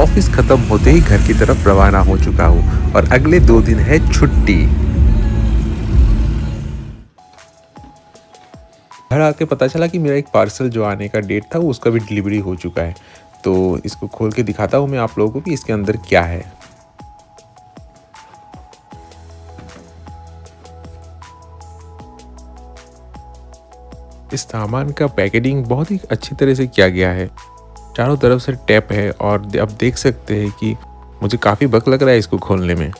Office खत्म होते ही घर की तरफ रवाना हो चुका हूँ और अगले 2 दिन है छुट्टी। घर आके पता चला कि मेरा एक पार्सल जो आने का डेट था वो उसका भी डिलीवरी हो चुका है। तो इसको खोल के दिखाता हूँ मैं आप लोगों को कि इसके अंदर क्या है। इस सामान का पैकेजिंग बहुत ही अच्छी तरह से किया गया है। चारों तरफ से टैप है और अब देख सकते हैं कि मुझे काफ़ी वक्त लग रहा है इसको खोलने में।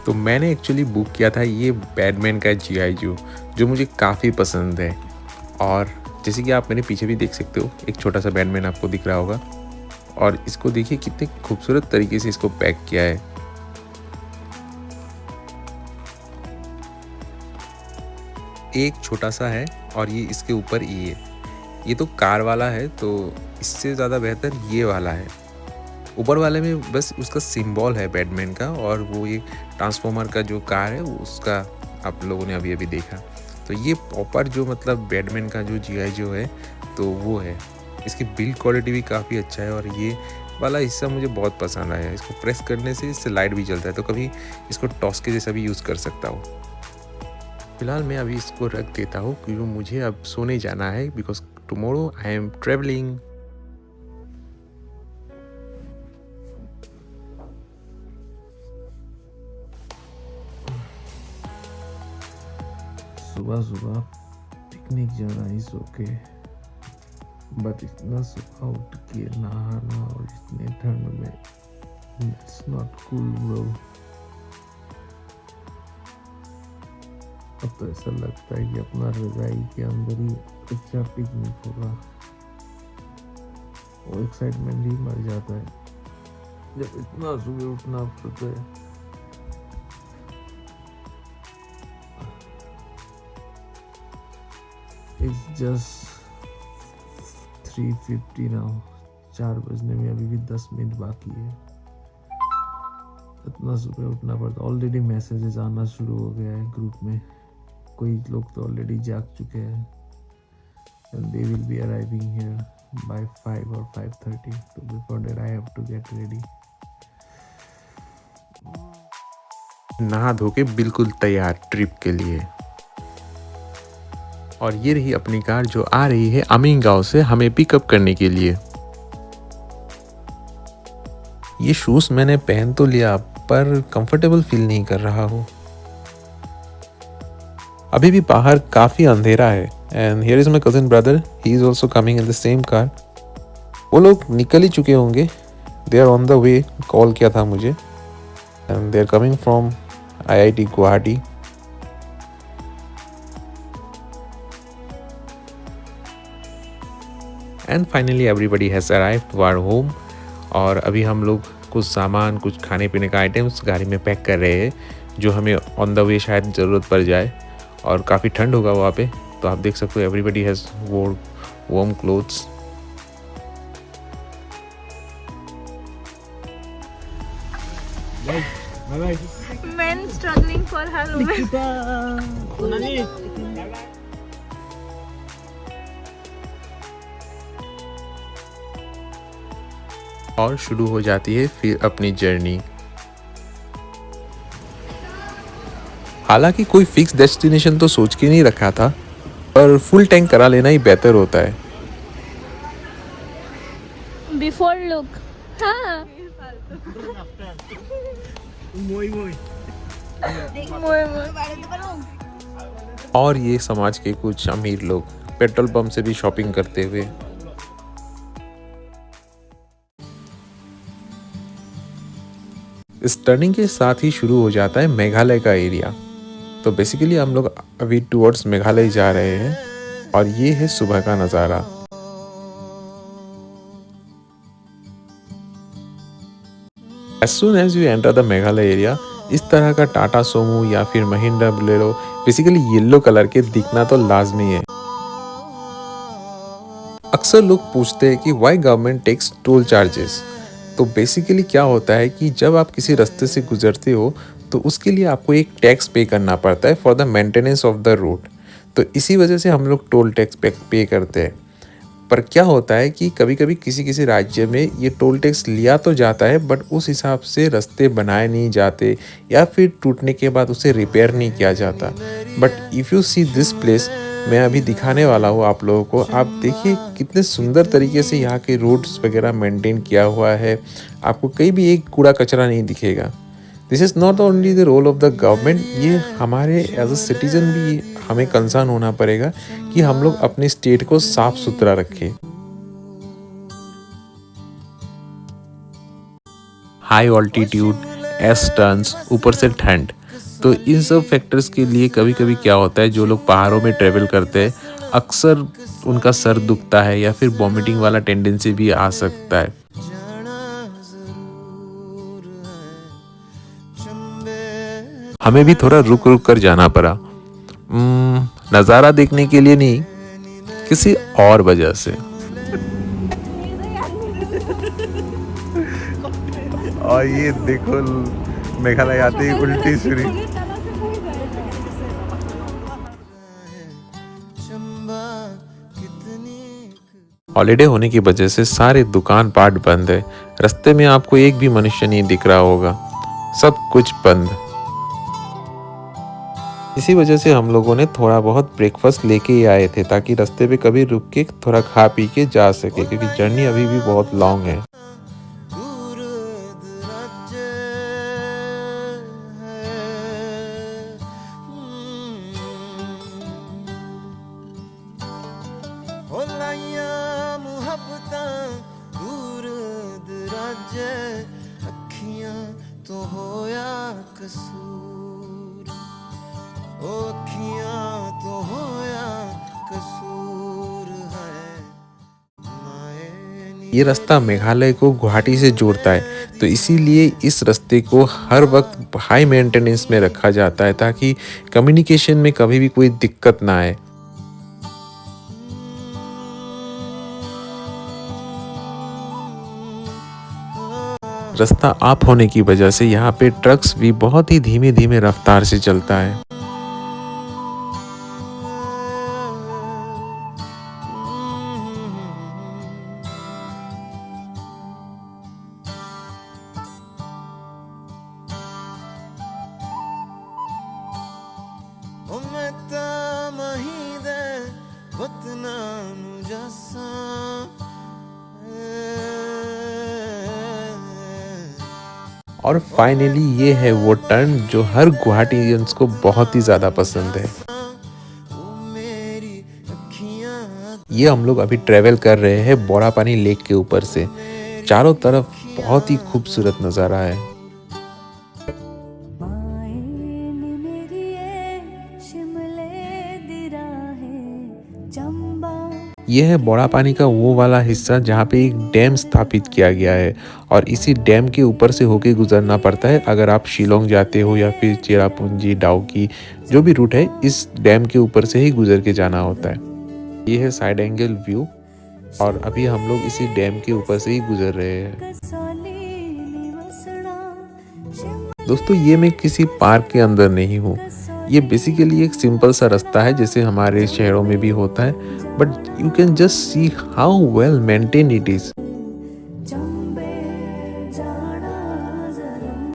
तो मैंने एक्चुअली बुक किया था ये बैटमैन का जीआई जो मुझे काफ़ी पसंद है। और जैसे कि आप मेरे पीछे भी देख सकते हो, एक छोटा सा बैटमैन आपको दिख रहा होगा। और इसको देखिए कितने खूबसूरत तरीके से इसको पैक किया है। एक छोटा सा है और ये इसके ऊपर ये तो कार वाला है, तो इससे ज़्यादा बेहतर ये वाला है। ऊपर वाले में बस उसका सिंबल है बैटमैन का, और वो ये ट्रांसफॉर्मर का जो कार है वो उसका आप लोगों ने अभी अभी देखा। तो ये प्रॉपर जो मतलब बैटमैन का जो जीआई जो है तो वो है। इसकी बिल्ड क्वालिटी भी काफ़ी अच्छा है और ये वाला हिस्सा मुझे बहुत पसंद आया। इसको प्रेस करने से इससे लाइट भी जलता है, तो कभी इसको टॉस के जैसा भी यूज़ कर सकता हूँ। फिलहाल मैं अभी इसको रख देता हूँ क्योंकि मुझे अब सोने जाना है, because tomorrow I am travelling. सुबह सुबह पिकनिक जाना इज ओके, बट इतना सुबह उठ के नहाना और इतने ठंड में इट्स नॉट कूल ब्रो। अब तो ऐसा लगता है कि अपना रजाई के अंदर ही अच्छा पिकनिक होगा। वो एक्साइटमेंट ही मर जाता है जब इतना सुबह उठना पड़ता है। It's just 3:50 now। 4 बजने में अभी भी 10 मिनट बाकी है। इतना सुबह उठना पड़ता। ऑलरेडी मैसेजेस आना शुरू हो गया है ग्रुप में। कोई लोग तो ऑलरेडी जाग चुके हैं and they will be arriving here by 5 or 5:30, so before that I have to get ready। नहा धो के बिल्कुल तैयार ट्रिप के लिए। और ये रही अपनी कार जो आ रही है अमीन गांव से हमें पिकअप करने के लिए। ये शूज मैंने पहन तो लिया पर कंफर्टेबल फील नहीं कर रहा हूँ। अभी भी बाहर काफी अंधेरा है। And here is my cousin brother, he is also coming in the same car. वो लोग निकल ही चुके होंगे, they are on the way. Call किया था मुझे and they are coming from IIT Guwahati. And finally everybody has arrived to our home. और अभी हम लोग कुछ सामान, कुछ खाने पीने का आइटम्स गाड़ी में पैक कर रहे हैं, जो हमें ऑन द वे शायद ज़रूरत पड़ जाए। और काफ़ी ठंड होगा वहाँ पे, तो आप देख सकते हो एवरीबडी हैज़ वोर warm clothes. Men struggling for her women। और शुरू हो जाती है फिर अपनी जर्नी। हालांकि कोई फिक्स डेस्टिनेशन तो सोच के नहीं रखा था, पर फुल टैंक करा लेना ही बेहतर होता है। Before look। हाँ। और ये समाज के कुछ अमीर लोग पेट्रोल पंप से भी शॉपिंग करते हुए। इस टर्निंग के साथ ही शुरू हो जाता है मेघालय का एरिया। तो बेसिकली हम लोग अभी टुवर्ड्स मेघालय जा रहे हैं और ये है सुबह का नज़ारा। As soon as you enter the Meghalaya area, इस तरह का टाटा सोमो या फिर Mahindra Bolero basically yellow colour के दिखना तो लाजमी है। अक्सर लोग पूछते हैं कि why government takes toll charges. तो बेसिकली क्या होता है कि जब आप किसी रास्ते से गुजरते हो तो उसके लिए आपको एक टैक्स पे करना पड़ता है for the maintenance of the road. तो इसी वजह से हम लोग टोल टैक्स पे करते हैं। पर क्या होता है कि कभी कभी किसी किसी राज्य में ये टोल टैक्स लिया तो जाता है, बट उस हिसाब से रास्ते बनाए नहीं जाते या फिर टूटने के बाद उसे रिपेयर नहीं किया जाता। But if you see this place, मैं अभी दिखाने वाला हूँ आप लोगों को, आप देखिए कितने सुंदर तरीके से यहाँ के रोड्स वगैरह मेंटेन किया हुआ है। आपको कहीं भी एक कूड़ा कचरा नहीं दिखेगा। This is not only the role of the government, ये हमारे एज अ सिटीजन भी हमें कंसर्न होना पड़ेगा कि हम लोग अपने स्टेट को साफ सुथरा रखें। हाई ऑल्टीट्यूड, एस टर्न्स, ऊपर से ठंड, तो इन सब फैक्टर्स के लिए कभी कभी क्या होता है, जो लोग पहाड़ों में ट्रेवल करते हैं अक्सर उनका सर दुखता है या फिर वॉमिटिंग वाला टेंडेंसी भी आ सकता है। हमें भी थोड़ा रुक रुक कर जाना पड़ा, नज़ारा देखने के लिए नहीं, किसी और वजह से। और ये देखो मेघालय आते ही उल्टी सुरी। हॉलीडे होने की वजह से सारे दुकान पाट बंद है। रास्ते में आपको एक भी मनुष्य नहीं दिख रहा होगा, सब कुछ बंद। इसी वजह से हम लोगों ने थोड़ा बहुत ब्रेकफास्ट लेके ही आए थे, ताकि रास्ते पे कभी रुक के थोड़ा खा पी के जा सके, क्योंकि जर्नी अभी भी बहुत लॉन्ग है। ये रास्ता मेघालय को गुवाहाटी से जोड़ता है, तो इसीलिए इस रास्ते को हर वक्त हाई मेंटेनेंस में रखा जाता है, ताकि कम्युनिकेशन में कभी भी कोई दिक्कत ना आए। रास्ता आप होने की वजह से यहाँ पे ट्रक्स भी बहुत ही धीमे धीमे रफ्तार से चलता है। और फाइनली ये है वो टर्न जो हर गुवाहाटीइयंस को बहुत ही ज़्यादा पसंद है। ये हम लोग अभी ट्रेवल कर रहे हैं बोरापानी लेक के ऊपर से। चारों तरफ बहुत ही खूबसूरत नज़ारा है। यह है बोरापानी का वो वाला हिस्सा जहाँ पे एक डैम स्थापित किया गया है, और इसी डैम के ऊपर से होके गुजरना पड़ता है अगर आप शिलोंग जाते हो या फिर चेरापूंजी, डाउकी, जो भी रूट है इस डैम के ऊपर से ही गुजर के जाना होता है। ये है साइड एंगल व्यू, और अभी हम लोग इसी डैम के ऊपर से ही गुजर रहे हैं। दोस्तों, ये मैं किसी पार्क के अंदर नहीं हूँ, ये बेसिकली एक सिंपल सा रास्ता है जैसे हमारे शहरों में भी होता है, but you can just see how well maintain it is.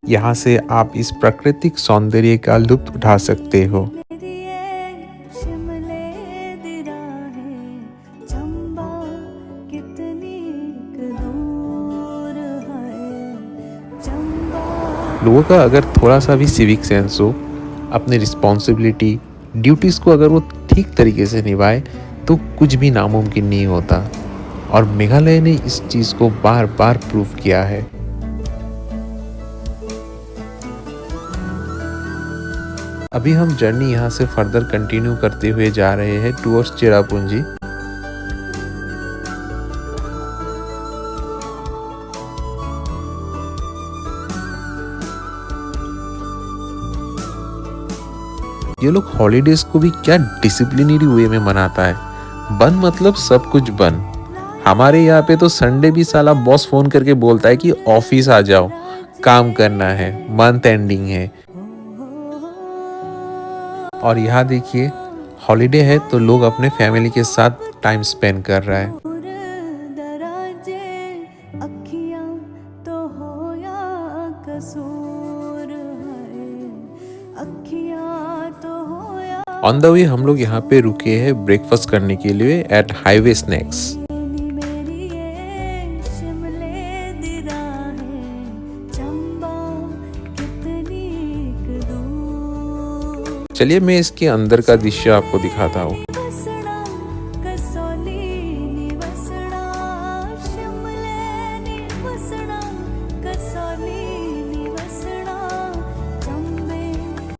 यहाँ से आप इस प्राकृतिक सौंदर्य का लुत्फ उठा सकते हो। लोगों का अगर थोड़ा सा भी सिविक सेंस हो, अपने रिस्पॉन्सिबिलिटी, ड्यूटीज़ को अगर वो ठीक तरीके से निभाए, तो कुछ भी नामुमकिन नहीं होता, और मेघालय ने इस चीज़ को बार बार प्रूव किया है। अभी हम जर्नी यहाँ से फर्दर कंटिन्यू करते हुए जा रहे हैं टुवर्ड्स चेरापूंजी। ये लोग हॉलीडेज को भी क्या डिसिप्लिनरी वे में मनाता है। बंद मतलब सब कुछ बंद। हमारे यहाँ पे तो संडे भी साला बॉस फोन करके बोलता है कि ऑफिस आ जाओ, काम करना है, मंथ एंडिंग है। और यहाँ देखिए हॉलीडे है तो लोग अपने फैमिली के साथ टाइम स्पेंड कर रहा है। ऑन द वे हम लोग यहाँ पे रुके हैं ब्रेकफास्ट करने के लिए एट हाईवे स्नैक्स। चलिए मैं इसके अंदर का दृश्य आपको दिखाता हूँ।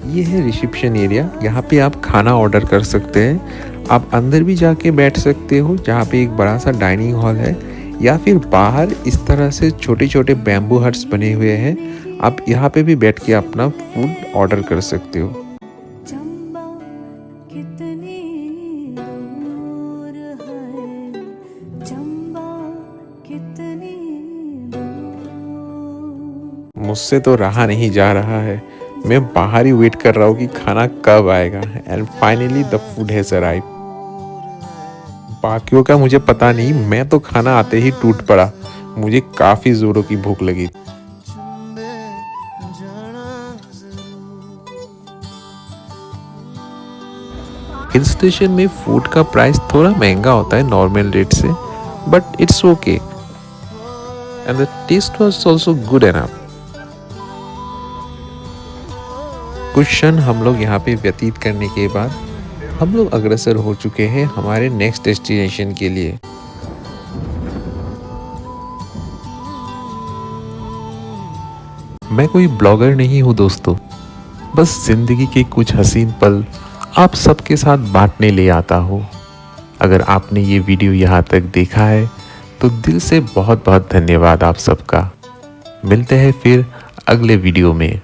ये है रिसेप्शन एरिया, यहाँ पे आप खाना ऑर्डर कर सकते हैं। आप अंदर भी जाके बैठ सकते हो जहाँ पे एक बड़ा सा डाइनिंग हॉल है, या फिर बाहर इस तरह से छोटे छोटे बैम्बू हट्स बने हुए हैं। आप यहाँ पे भी बैठ के अपना फूड ऑर्डर कर सकते हो। मुझसे तो रहा नहीं जा रहा है, मैं बाहर ही वेट कर रहा हूँ कि खाना कब आएगा। And finally the food has arrived. बाकियों का मुझे पता नहीं, मैं तो खाना आते ही टूट पड़ा। मुझे काफ़ी ज़ोरों की भूख लगी। हिल स्टेशन में फूड का प्राइस थोड़ा महंगा होता है नॉर्मल रेट से, but it's okay and the taste was also good enough. कुछ क्षण हम लोग यहाँ पे व्यतीत करने के बाद हम लोग अग्रसर हो चुके हैं हमारे नेक्स्ट डेस्टिनेशन के लिए। मैं कोई ब्लॉगर नहीं हूँ दोस्तों, बस जिंदगी के कुछ हसीन पल आप सबके साथ बांटने ले आता हूँ। अगर आपने ये वीडियो यहाँ तक देखा है तो दिल से बहुत बहुत धन्यवाद आप सबका। मिलते हैं फिर अगले वीडियो में।